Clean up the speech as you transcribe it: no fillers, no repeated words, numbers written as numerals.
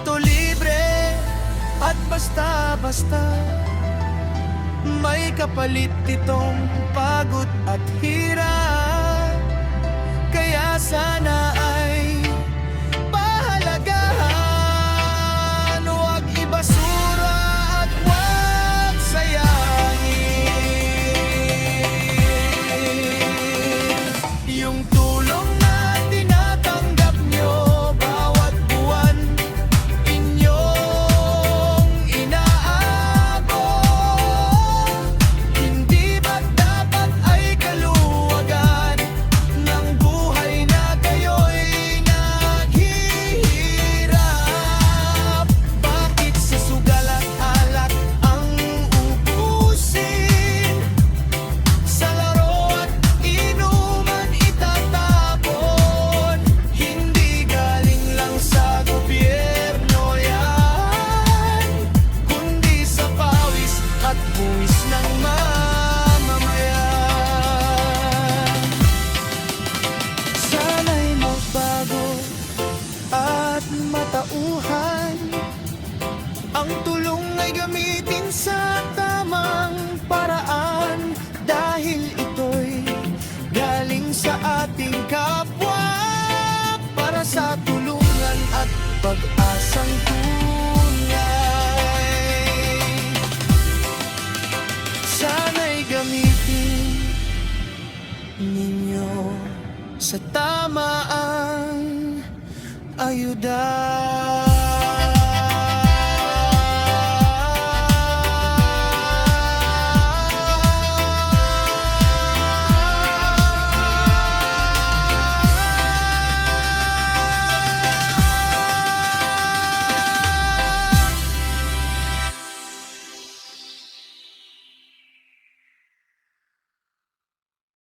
ito libre at basta-basta. May kapalit itong pagod at hirap. Kaya sana ay pahalagahan, huwag ibasura at huwag sayangin. Yung tulong na tinatanggap nyo bawat buwan, inyong inaabot. Hindi ba't dapat ay kaluwagan ng buhay na kayo'y naghihirap? Bakit sa sugal at alak ang ubusin? Sa laro at inuman itatapon. Hindi galing lang sa gobyerno yan, kundi sa pawis at buwis ng mamamayan. Sana'y magbago at matauhan. Ang tulong ay gamitin sa tamang paraan, dahil ito'y galing sa ating kapwa, para sa tulungan at pag-asang tunay. Sana'y gamitin ninyo sa tamaang ayuda.